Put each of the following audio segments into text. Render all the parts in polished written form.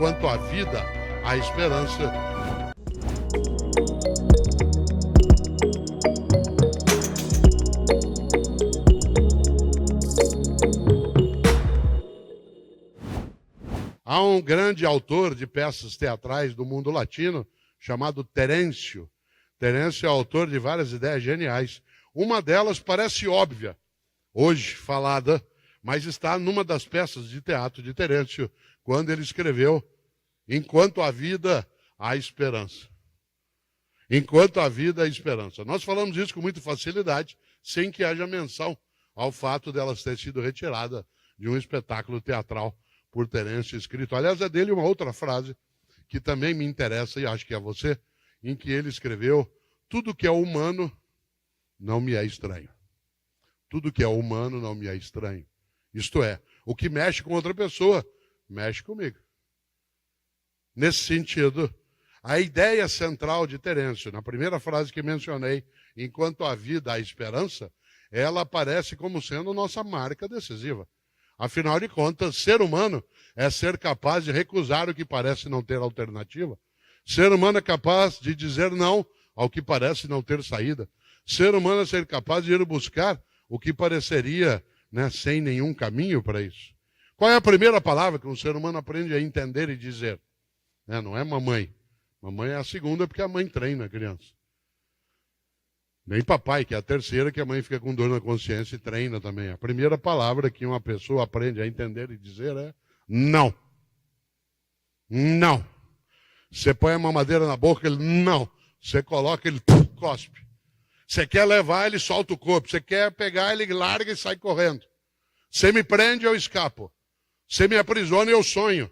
enquanto há vida, há esperança. Há um grande autor de peças teatrais do mundo latino, chamado Terêncio. Terêncio é autor de várias ideias geniais. Uma delas parece óbvia, hoje falada, mas está numa das peças de teatro de Terêncio, quando ele escreveu: enquanto há vida, há esperança. Enquanto há vida, há esperança. Nós falamos isso com muita facilidade, sem que haja menção ao fato delas ter sido retirada de um espetáculo teatral por Terêncio escrito. Aliás, é dele uma outra frase que também me interessa, e acho que é você, em que ele escreveu: tudo que é humano não me é estranho. Tudo que é humano não me é estranho. Isto é, o que mexe com outra pessoa, mexe comigo. Nesse sentido, a ideia central de Terêncio, na primeira frase que mencionei, enquanto há vida, há esperança, ela aparece como sendo nossa marca decisiva. Afinal de contas, ser humano é ser capaz de recusar o que parece não ter alternativa. Ser humano é capaz de dizer não ao que parece não ter saída. Ser humano é ser capaz de ir buscar o que pareceria, sem nenhum caminho para isso. Qual é a primeira palavra que um ser humano aprende a entender e dizer? Não é mamãe. Mamãe é a segunda, porque a mãe treina a criança. Nem papai, que é a terceira, que a mãe fica com dor na consciência e treina também. A primeira palavra que uma pessoa aprende a entender e dizer é não. Não. Você põe a mamadeira na boca, ele não. Você coloca, ele cospe. Você quer levar, ele solta o corpo. Você quer pegar, ele larga e sai correndo. Você me prende, eu escapo. Você me aprisiona, eu sonho.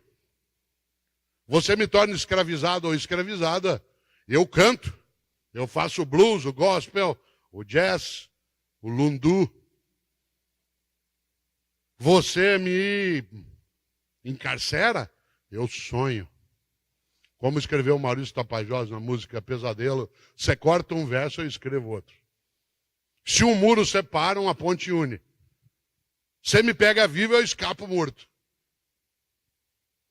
Você me torna escravizado ou escravizada, eu canto. Eu faço o blues, o gospel, o jazz, o lundu. Você me encarcera, eu sonho. Como escreveu Maurício Tapajós na música Pesadelo, você corta um verso, eu escrevo outro. Se um muro separa, uma ponte une. Você me pega vivo, eu escapo morto.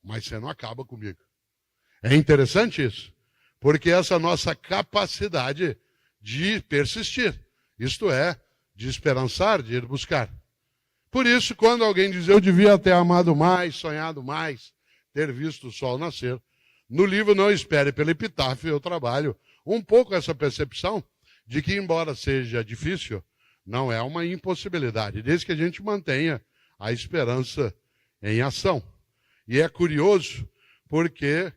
Mas você não acaba comigo. É interessante isso. Porque essa nossa capacidade de persistir, isto é, de esperançar, de ir buscar. Por isso, quando alguém diz, eu devia ter amado mais, sonhado mais, ter visto o sol nascer, no livro Não Espere pelo Epitáfio, eu trabalho um pouco essa percepção de que, embora seja difícil, não é uma impossibilidade, desde que a gente mantenha a esperança em ação. E é curioso, porque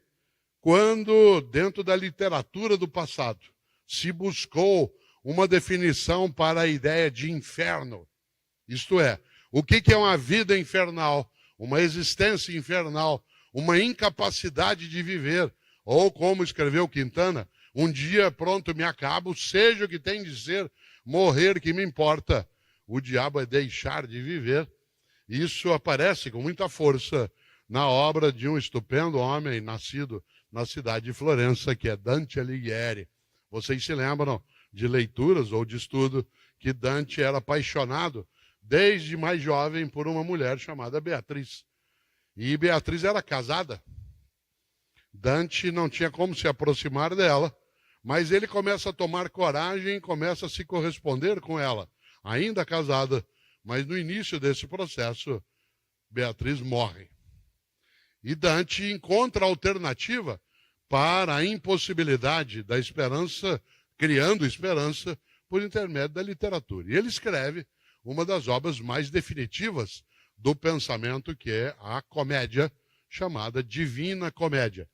quando, dentro da literatura do passado, se buscou uma definição para a ideia de inferno, isto é, o que é uma vida infernal, uma existência infernal, uma incapacidade de viver, ou como escreveu Quintana, um dia pronto me acabo, seja o que tem de ser, morrer que me importa. O diabo é deixar de viver. Isso aparece com muita força na obra de um estupendo homem nascido na cidade de Florença, que é Dante Alighieri. Vocês se lembram de leituras ou de estudo que Dante era apaixonado, desde mais jovem, por uma mulher chamada Beatriz. E Beatriz era casada. Dante não tinha como se aproximar dela, mas ele começa a tomar coragem e começa a se corresponder com ela, ainda casada. Mas no início desse processo, Beatriz morre. E Dante encontra a alternativa para a impossibilidade da esperança, criando esperança por intermédio da literatura. E ele escreve uma das obras mais definitivas do pensamento, que é a comédia, chamada Divina Comédia.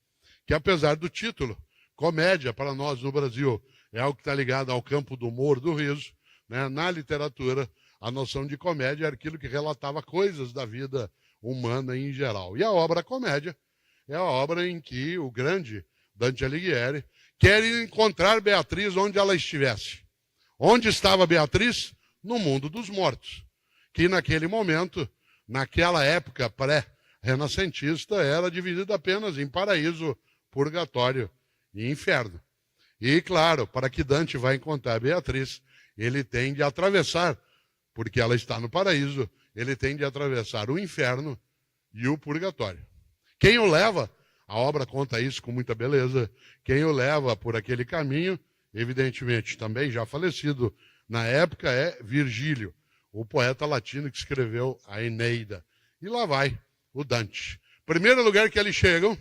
Que apesar do título, comédia para nós no Brasil é algo que está ligado ao campo do humor, do riso, Na literatura, a noção de comédia era aquilo que relatava coisas da vida humana em geral. E a obra Comédia é a obra em que o grande Dante Alighieri quer encontrar Beatriz onde ela estivesse. Onde estava Beatriz? No mundo dos mortos. Que naquele momento, naquela época pré-renascentista, era dividida apenas em paraíso, purgatório e inferno. E, claro, para que Dante vá encontrar Beatriz, ele tem de atravessar, porque ela está no paraíso, ele tem de atravessar o inferno e o purgatório. Quem o leva A obra conta isso com muita beleza. Quem o leva por aquele caminho, evidentemente, também já falecido na época, é Virgílio, o poeta latino que escreveu a Eneida. E lá vai o Dante. Primeiro lugar que eles chegam,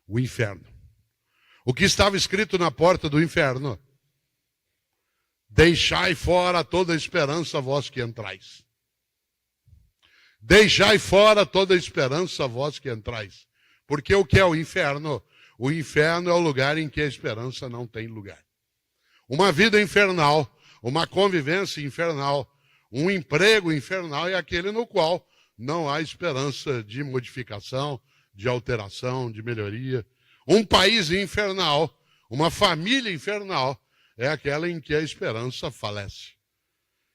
o inferno. O que estava escrito na porta do inferno? Deixai fora toda esperança, vós que entrais. Deixai fora toda esperança, vós que entrais. Porque o que é o inferno? O inferno é o lugar em que a esperança não tem lugar. Uma vida infernal, uma convivência infernal, um emprego infernal é aquele no qual não há esperança de modificação, de alteração, de melhoria. Um país infernal, uma família infernal, é aquela em que a esperança falece.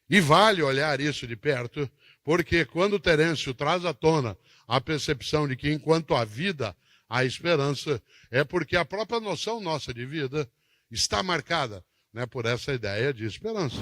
E vale olhar isso de perto, porque quando Terêncio traz à tona a percepção de que enquanto há vida, há esperança, é porque a própria noção nossa de vida está marcada, né, por essa ideia de esperança.